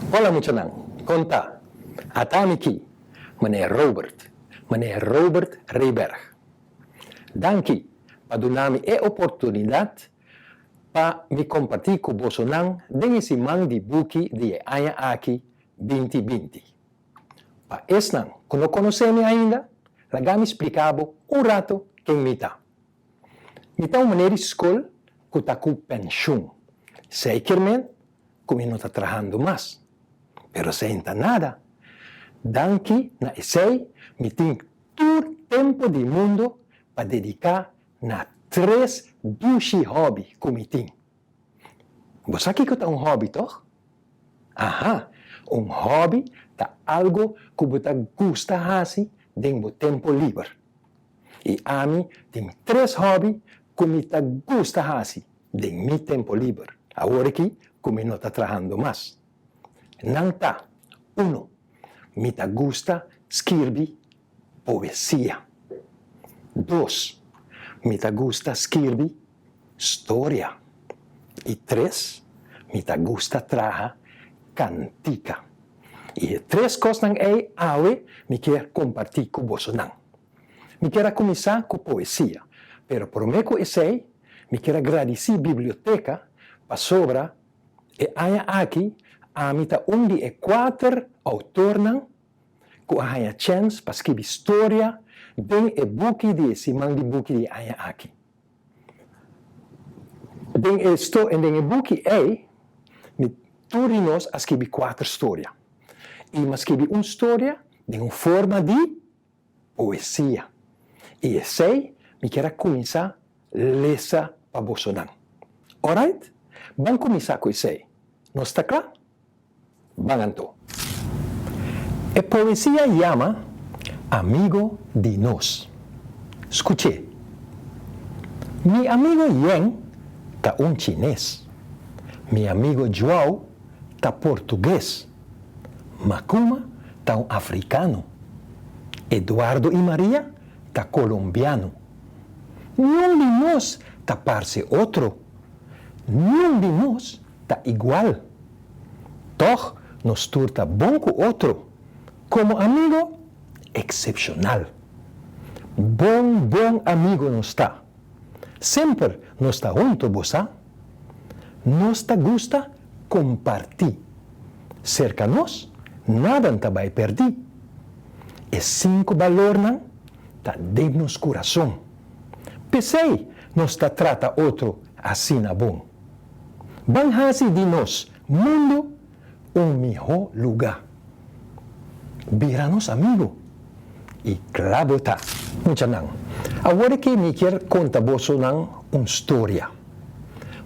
Hola muchanan, konta. Atamiki, meneer Robert Rehberg. Danki, padunami e oportunidad pa mi compartir com Bolsonaro den esse man di buki di Aya Aki 2020. Pa esnan, que não conhecem ainda, lagami explicavo rato quem mita. Mita maneira escola que tá com pensão. Zekermente, como não está trabalhando mais. Pero senta nada. Danki na essay, me tem todo tempo do mundo para dedicar na 3 dushi hobby que me tem. Você sabe que é hobby, toch? Aha, hobby é algo que você gosta de fazer no tempo livre. E a mim tem 3 hobbies que me gosta de fazer no meu tempo livre. Agora que como não está trabalhando mais. Não tá. 1. Me gusta escrever poesia. 2. Me gusta escrever história. E 3. Me gusta trabalhar cantica. E 3 coisas aí, me quero compartilhar com você. Me quero começar com poesia. Pero prometo esse, me quero agradecer a biblioteca para sobra e há aqui a mita de 4 autores que há chance para escrever história bem e book de esse man de book de há aqui. Den book me todos nós a escrever 4 histórias. E me escrever uma história de uma forma de poesia. E esse me quero começar a ler para Bolsonaro. Alright? Vamos começar com esse. Não está claro? Vamos então. A poesia chama Amigo de Nós. Escute. Mi amigo Yen está chinês. Mi amigo João está português. Macuma está africano. Eduardo e Maria está colombiano. Nenhum de nós está parece outro. Nenhum de nós está igual. Toch, nos turta bom com outro. Como amigo, excepcional. Bom amigo nos está. Sempre nos está junto, você. Nos está gusta compartir. Cerca nós, nada não vai perder. E 5 valores não está dentro do coração. Pensei, nos está trata outro assim na bom. Van fazer de nós, mundo, melhor lugar. Vira-nos amigo. E claro está. Muito não. Agora que me quer contar você uma história.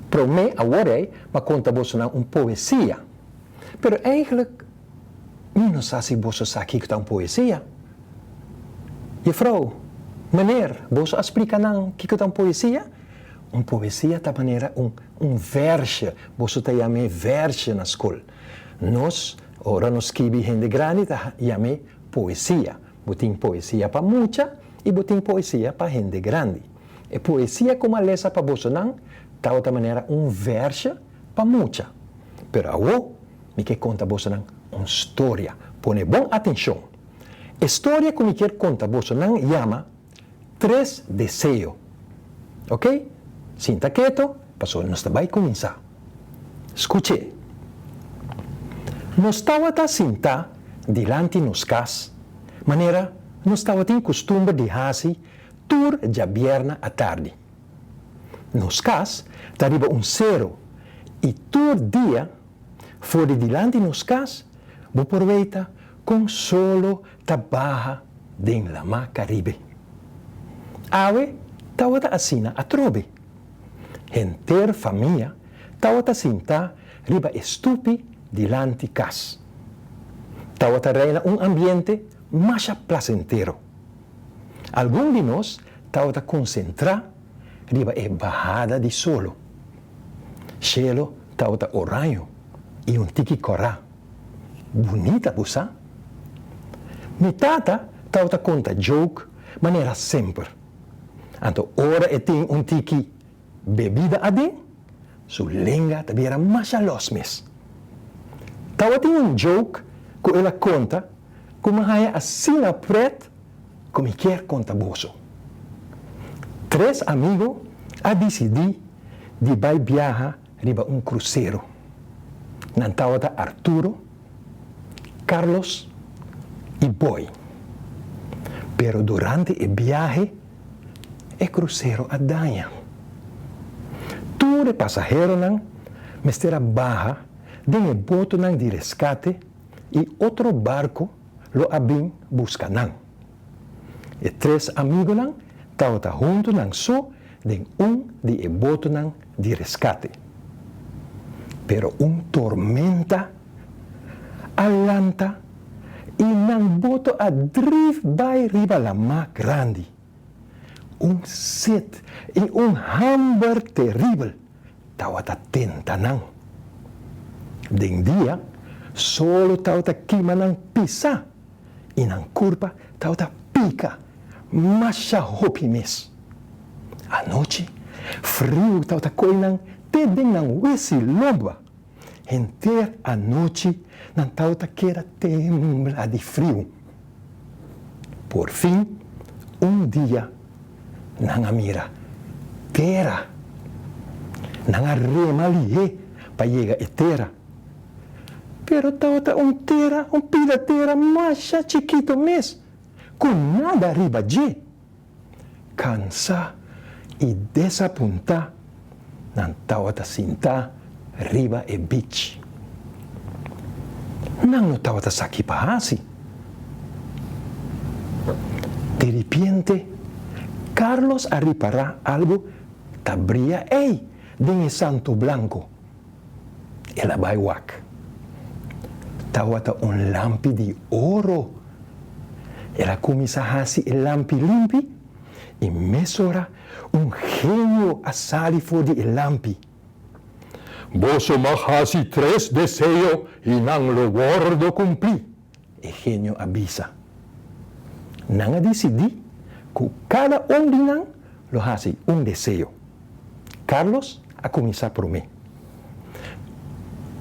Para mim, agora, me conta você uma poesia. Pero eigenlijk, eu não sei se você sabe que é uma poesia. Juffrouw, meneer, você explica não que é uma poesia? Uma poesia é maneira verso. Você está chamando verso na escola. Nós, ora nos escreve gente grande, está chamando poesia. Botem poesia para muita e botem poesia para gente grande. E poesia como a lesa para você não, está outra maneira verso para muita. Pero agora, me quer contar você não uma história. Põe bom atenção. A história que me quer contar você não chama 3 desejos. Ok? Sinta quieto, passou, nós vai começar. Escute. Nós estávamos sentados diante nos cas, maneira, nós estávamos em costume de fazer tour de viernes à tarde. Nos cas, estava zero, e todo dia, fora diante nos cas, você aproveita com solo trabalho dentro da mar Caribe. Awe, estava assim a trobe. Inteira família estava sentada riba estupi diante casa. Estava reina ambiente mais placentero. Alguns de nós estava concentrados riba a bajada de solo. Cielo estava oranho e tiki corá. Bonita, você? Mi tata estava conta joke, maneira sempre. Então, ora tem tiki bebida adem, su lenga tabira masha losmes. Tawa tem um joke que ela conta como haya assim a pret como quer conta boso. 3 amigos a decidir de vai viajar riba um cruzeiro. Nantawa ta Arturo, Carlos e Boy. Pero durante o viaje, o cruzeiro adanha. Tudo passageiro não mestera baja de um boto não de resgate e outro barco lo abin busca não. E 3 amigos não estavam juntos não só de de boto não de resgate. Pero tormenta alanta e não boto a drift by riba la mar grande. Set e hamber terrível tawa ta tenta não. Den dia, solo tawa ta quima não pisa e não curva tawa ta pica, masha hopi mes. A noite, frio tawa ta coi não te den não wesi lomba. Enter a noite, não tawa ta queira tembla de frio. Por fim, dia, não mira terra, não rema ali para chegar a terra. Pero tawa terra, pila terra, mais chiquito mes, com nada arriba de. Cansa e desapunta, não tawa sinta riba e beach. Não tawa saki pahasi. De repente, Carlos a reparar algo tabria de santo blanco. Ela vai wak. Tawata lampi de ouro. Ela começa a hasi lampi limpi e mesura genio a sali for de lampi. Boso mahasi 3 deseo e não lo guardo cumpri. E genio avisa. Não decidi que cada de lo hace deseo. Carlos a começar por mim.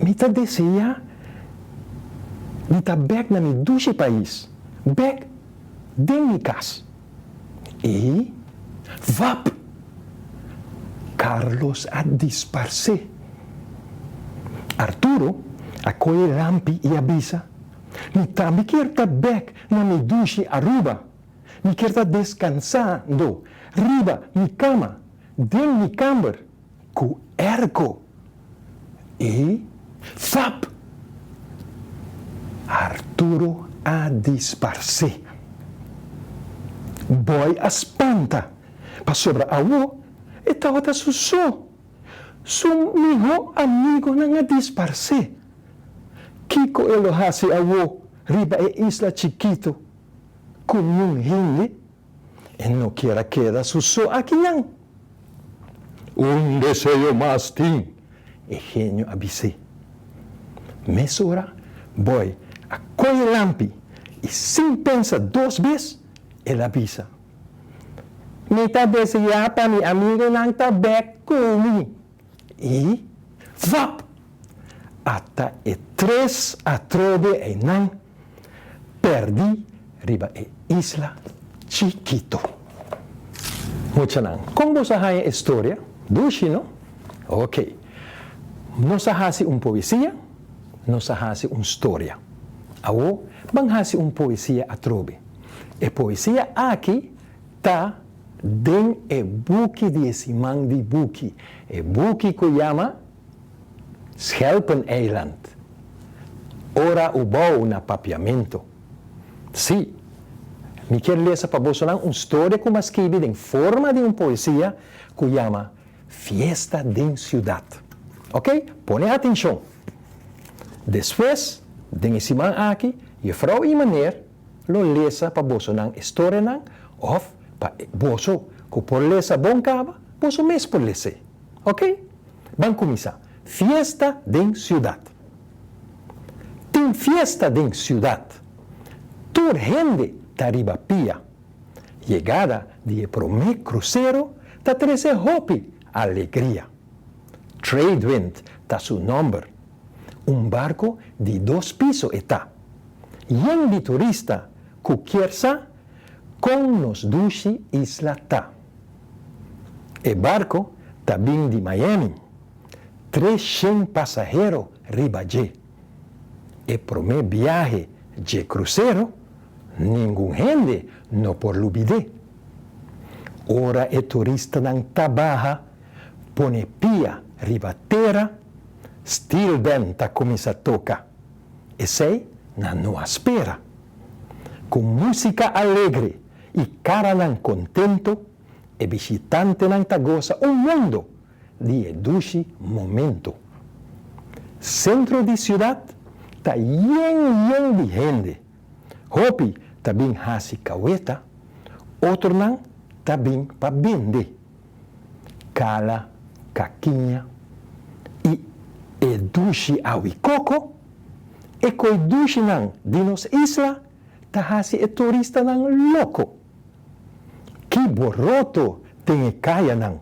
Me deseja de estar back na meu duche país, back de minha casa. E vap, Carlos a disparse. Arturo a coger lampi e avisa. Me também quer estar back na meu duche aruba. Me quer estar descansando, riba mi cama, dentro mi camber, com erco. E fap, Arturo a disparse. Boy a espanta, para sobra a wo, e tawa ta suso. Sum miho amigo na nga disparse. Kiko elo hasi a wo, riba e isla chiquito, com hinli, e não queda suso aqui não. Deseo mais tem, e genio avise. Mesura, boy, a coge lampi, e sem pensar 2 vezes, ele avisa. Me tá desejar para meu amigo não tá back comigo. E, vap, até e 3 a trove e não, perdi, riba e isla chiquito. Mucha não. Como você a história? Dushi, não? Ok. Nós hasi poesia, nós hasi história. Awo, bang hasi poesia a trove. E poesia aqui tá den e buki de simang di buki. E buki ko chama Schelpeneiland. Ora ubau na papiamento. Sì, mi quer lesa para você história como escreve em forma de poesia que chama Fiesta de Ciudad. Ok? Pone atenção. Depois, den simang aqui, e frau e maneira, lo lesa para você história of pa boso ko por lesa bom cava, boso mes por lese. Ok? Vamos começar. Fiesta de Ciudad. Tem fiesta de Ciudad. Tur gente tariba pia. Chegada de prome cruzeiro, ta trece hopi alegria. Trade wind ta su number. barco de 2 pisos está. Yen de turista que quer com nos dushi isla tá. O barco tá vindo de Miami. 300 passageiros riba de. E pro meu viagem de cruzeiro, nenhum gente não por lubide. Ora o turista não trabalha, põe pia riba terra, still bem tá começa a tocar. E sei, não espera. Com música alegre e cara não contento, e visitante não tá goza mundo de educi momento. Centro de ciudad tá yen de gente. Hopi tá bem hasi kaweta, outro não tá bem para vender. Cala, caquinha e educi awicoco, e coi educi não de nos isla, tá hasi e turista não louco. Que borroto tem caia não.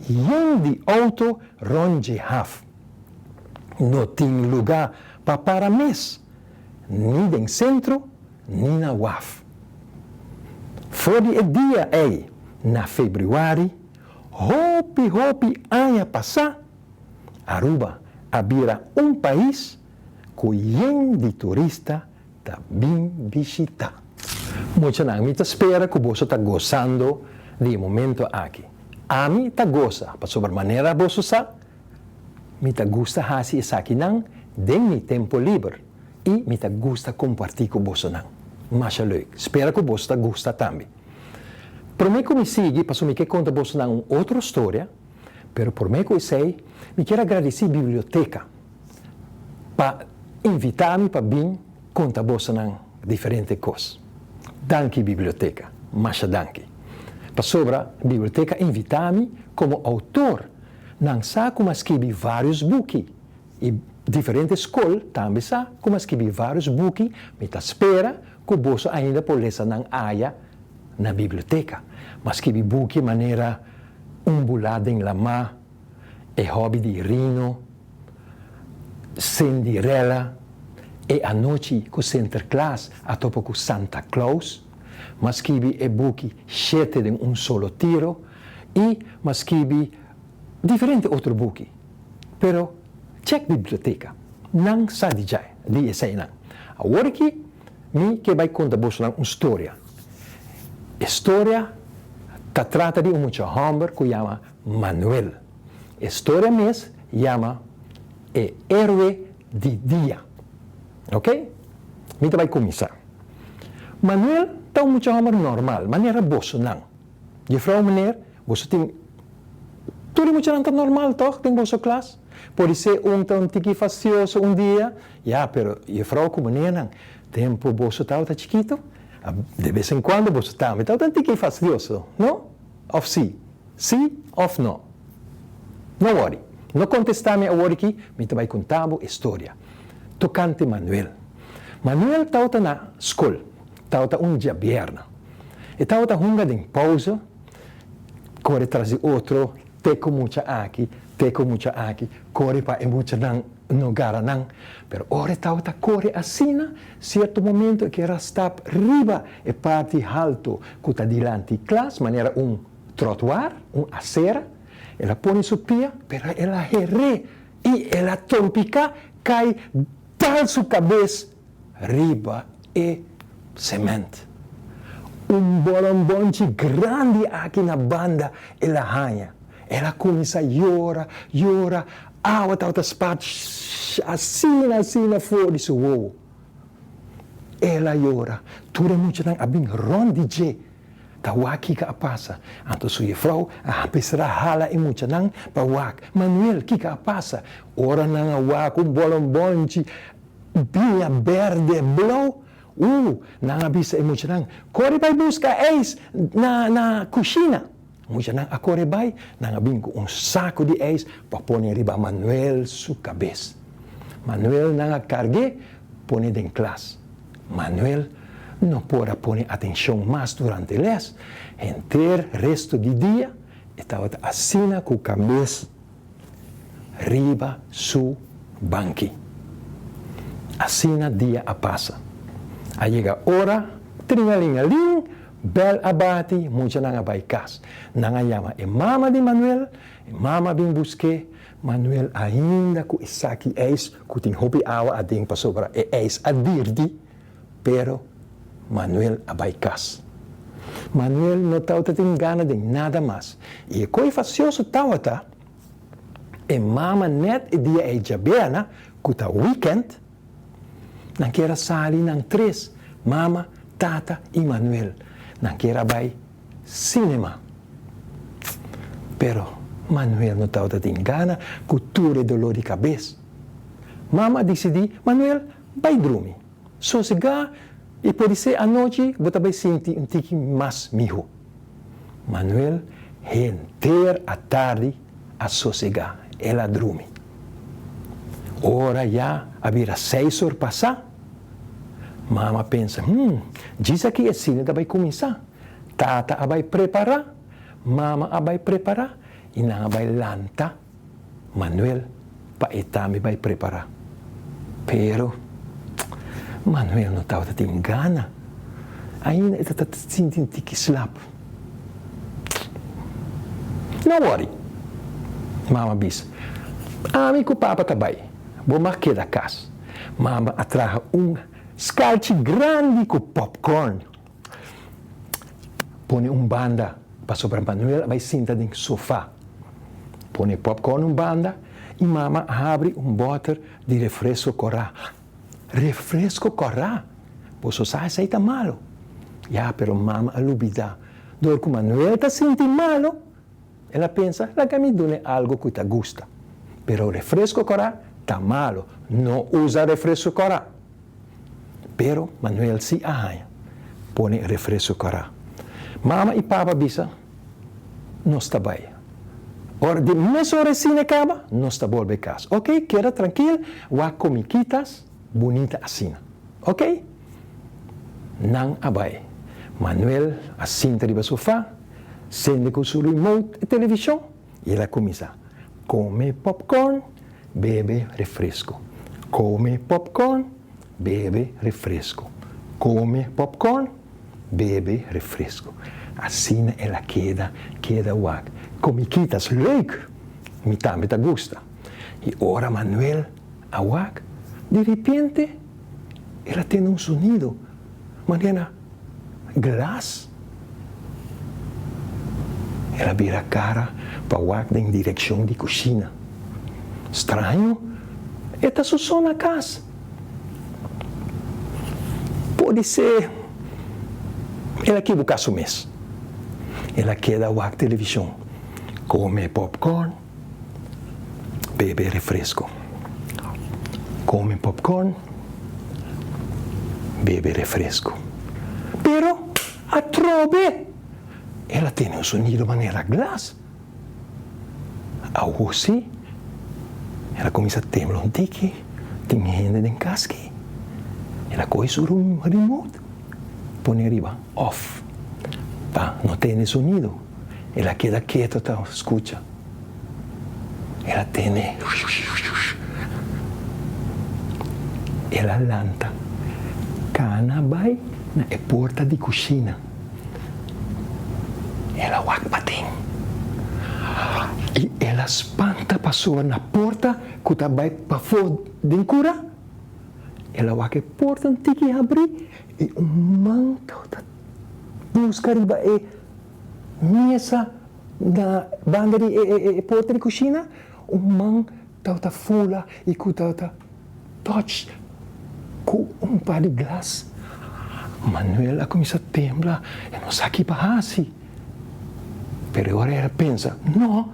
Yen de auto ronde haf. Não tem lugar para parar mês, nem no centro, nem na UAF. Foi o dia aí, na februário, hopi aia passar, Aruba abira país que yen de turista tá bem visitar. Muitos não me espera que você está gozando de momento aqui. A mim está goza, para sobremaneira você sabe, me gusta fazer isso aqui não, de meu tempo livre, e me gusta compartilhar com você não. Mas é leuk, espero que você gosta também. Por mim que me siga, para me contar você não outra história, pero por mim que eu sei, me quero agradecer a biblioteca para invitar-me para vir contar você não diferentes coisas. Danke biblioteca, mas danke. Para sobra, a biblioteca invita-me como autor. Não sabe como escrever vários buques. E diferentes escolas também sabe como escrever vários buques. Me espera que você ainda pode ler não haja na biblioteca. Mas escrever buques de maneira umbulada em lama, e hobby de rino, Cinderella, e a noite com Sinterklaas a topo com Santa Claus, mas escrevi e buchi 7 de solo tiro e mas escrevi diferente outro buchi. Pero check biblioteca, não sabe já de esse não. Agora que me que vai contar você uma história. História trata de muito homem que chama Manuel. História mesmo chama o Héroe de Dia. Ok? Então vai começar. Manuel está muito homem normal, maneira você não. E frau meneer, você tem tudo muito normal, toch? Tem você classe. Pode ser tão tiki facioso dia, pero e frau com meneer não. Tempo você está chiquito, de vez em quando você está tão tiki facioso, não? Of sim? Sim of não? Não worry. Não contestar-me a worry que me vai contar a história. Tocante Manuel. Manuel estava na escola, estava dia viernes. E estava hunga em pausa, corre atrás de outro, teco mucha aqui, corre para mucha no gara não. Pero ora estava corre assim, certo momento que era estar riba e parte alto, que está diante de classe, maneira trotuar, acera, ela põe sua pia, pero ela herre e ela trompica, cai tal sua cabeça, riba e semente. Bolombonte grande aqui na banda, ela arranha. Ela começa a llora, água está parte assim fora de seu ovo. Ela llora, tudo muito não, bem ronde, tá aqui que passa. Então sua frau, a pessoa hala e muito não, para wak. Manuel, que passa? Ora não wak, bolombonte, binha verde, blau. Não avisa e muito não. Corre vai buscar eis na cozinha. Muito não, a corre vai, não bingo saco de eis para pôr riba Manuel sua cabeça. Manuel não cargue, põe em classe. Manuel não pode pôr atenção mais durante o les. Inteiro resto do dia, estava assim com a cabeça riba sua banqui. Assim na dia a passa. Aí chega a hora, tringalingaling, bel abati, muita nanga vai cas. Nanga llama e mama de Manuel, e mama bem busque, Manuel ainda com isaki eis, com tem hopi awa ading pa sobra, e eis adirdi, pero Manuel abai cas. Manuel não tem gana de nada mais. E coi facioso tawata, e mama net e dia e jabena, kuta weekend, não quer sali nang três, mama, tata e Manuel. Não quer vai cinema. Pero Manuel não tem gana, cultura e dolor de cabeça. Mama decidi, Manuel, vai dormir. Sossegar, e pode ser à noite, você vai sentir um tique mais mijo. Manuel, inteira a tarde, a sossegar. Ela dorme. Ora já, a vira 6 horas passar. Mama pensa, diz aqui a cena vai começar. Tata vai preparar, mama vai preparar, e não vai lanta. Manuel, para etame vai preparar. Pero, Manuel não estava tendo gana. Ainda está sentindo que slap. Não worry. Mama diz, amigo papa também. Vou marcar da casa. Mama atraja scalci grande com popcorn. Põe banda para sobre Manuel, vai sentar no sofá. Põe popcorn banda e mama abre bote de refresco corá. Refresco corá? Você sabe se está malo. Já, pero mama alubida. Dor que Manuel está sentindo malo. Ela pensa, la que me done algo que te gusta. Pero refresco corá está malo. Não usa refresco corá. Pero Manuel se arranha. Põe refresco corá. Mama e papa bisa, não está bem. Ora de meia hora se acaba, não está volve casa. Ok? Queda tranquilo, wa comiquitas, bonita assim. Ok? Não abai. Manuel assenta riba sofá, sente com o remote e televisão, e ela começa. Come popcorn, bebe refresco. Come popcorn, bebe refresco. Come popcorn, bebe refresco. Assim ela queda wag. Comiquitas, leuk. Me também te gusta. E ora Manuel, a wag, de repente, ela tem sonido. Mañana, glass. Ela vira a cara para wag em direção de cozinha. Estranho. Esta só na casa. Pode ser. Ela que busca o mês. Ela queda wag televisão. Come popcorn. Bebe refresco. Come popcorn. Bebe refresco. Pero a trove. Ela tem sonido maneira glass. Algo assim. Ela começa a temblar tique. Tem gente em casque. Ela coge sobre remote. Põe arriba, off. Pa, não tem sonido. Ela queda quieta, tá, escuta. Ela tem. Ela lanta. Cana vai na porta de cozinha. Ela wakpating. E ela espanta passou na porta que tá vai para fora de cura. Ela wak a porta antiki abrir e manto busca riba e mesa na banda de porta de cozinha. Man tá fula e que tá touch com par de glass. Manuela começa a temblar e não sabe o que passa. Pero agora ela pensa, não,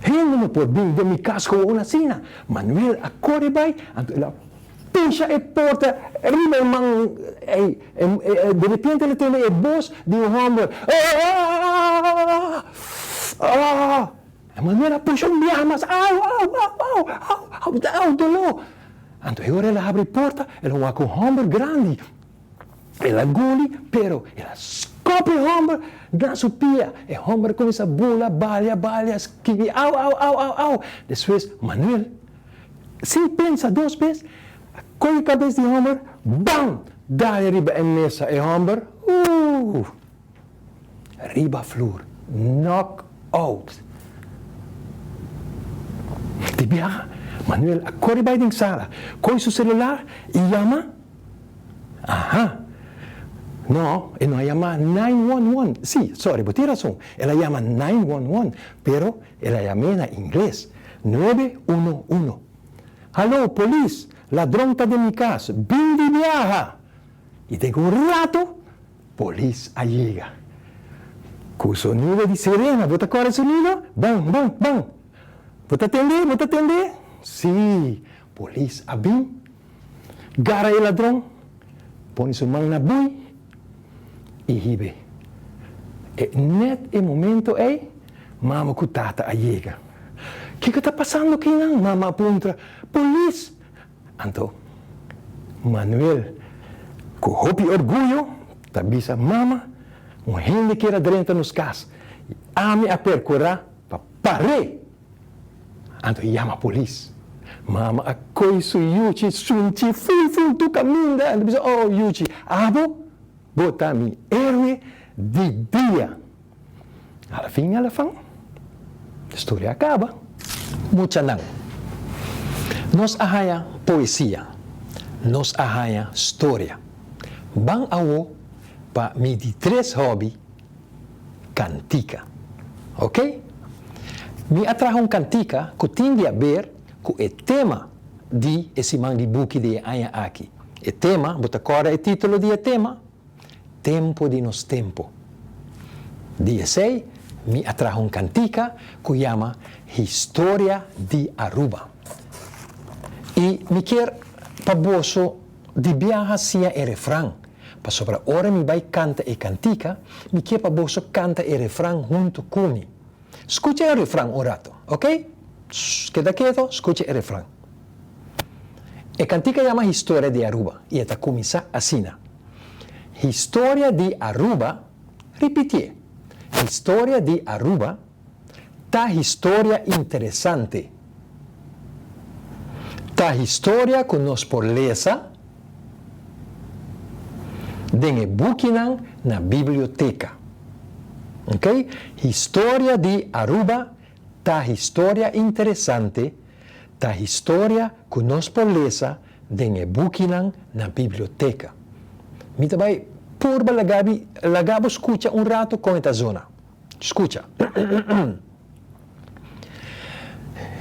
eu não posso vir de minha casa com uma cena. Manuel acorda bem, ela pincha a porta, rima irmão, de repente ela tem a voz de homem. A Manuela puxa llamas, dolor. Então agora ela abre a porta, ela vai com um homem grande. Ela gole, pero ela scope o homem na sua pia. E o homem começa a bula, balha, esquive, au. Depois, Manuel, sem pensar 2 vezes, Coi cabeça de Homer, bam! Dá riba em mesa e Homer, riba flor, knock out. De viaja, Manuel, corre bij de sala, coi su celular e llama. Ajá. No, e non llama 911. Sì, sorry, tiene razón. Ella llama 911, pero ella llama en inglés. 911. Aló, police, ladrón está de mi casa. Bin de viaja. Y de un rato, police llega. Con sonido de sirena. ¿Vos te acuerdas el sonido? Bam, bam, bam. ¿Vos te atendés? ¿Vos te atendés? Sí. Police bin. Gara el ladrón. Pone su mano en la bui. E ribe. E net e momento mama com tata chega. O que está passando aqui, não? Mama aponta, polícia. Então, Manuel, com roupa e orgulho, avisa mama, gente que era dentro nos casas, ame a percorrer para parar. Então, chama a polícia. Mama, a coisa Yuchi, sunti, fui, tu caminha. Oh, Yuchi, abo? Bota mi héroe de dia. Al fim, a história acaba. Mucha não. Nos ahaya poesia. Nos ahaya história. Bang awo pa mi di tres hobby cantica. Ok? Mi atrajo cantica que tinha a ver com o tema de esse mangi buki de aya aqui. O tema, bota agora o título de tema. Tempo di nos tempo. Dia 6, mi atrajo cantica que llama Historia di Aruba. E mi quer paboso de viajar sia el refrán. Pa sobre ora mi vai canta e cantica, mi quer paboso canta el refrán junto con mi. Escucha el refrán un rato, ok? Queda quieto, escucha el refrán. E cantica llama Historia di Aruba. E esta comienza así. Historia di Aruba, ripetie, Historia di Aruba, ta historia interessante. Ta historia que nos porlesa, den bukinan na biblioteca. Ok? Historia di Aruba, ta historia interessante, ta historia que nos porlesa, den bukinan na biblioteca. Mita vai purba lagabo escucha un rato con esta zona. Escucha.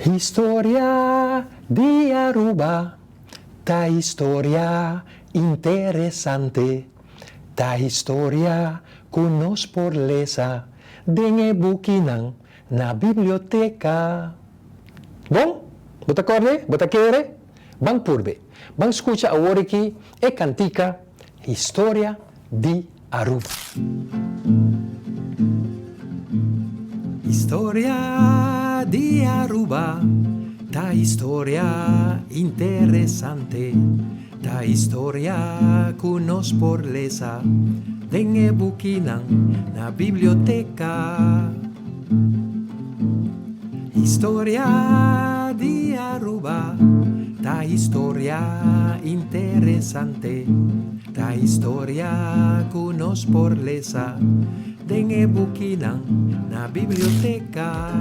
Historia di Aruba, ta historia interessante, ta historia que nos porlesa, den bukinan na biblioteca. Bom? Bota acorde? Bota quere? Bang purbe. Bang escucha agora aqui e cantica Historia di Aruba. Historia di Aruba, ta historia interessante, ta historia que nos porlesa, den bukinan na biblioteca. Historia di Aruba, ta historia interessante, ta historia que nos porlesa, den bukinan na biblioteca.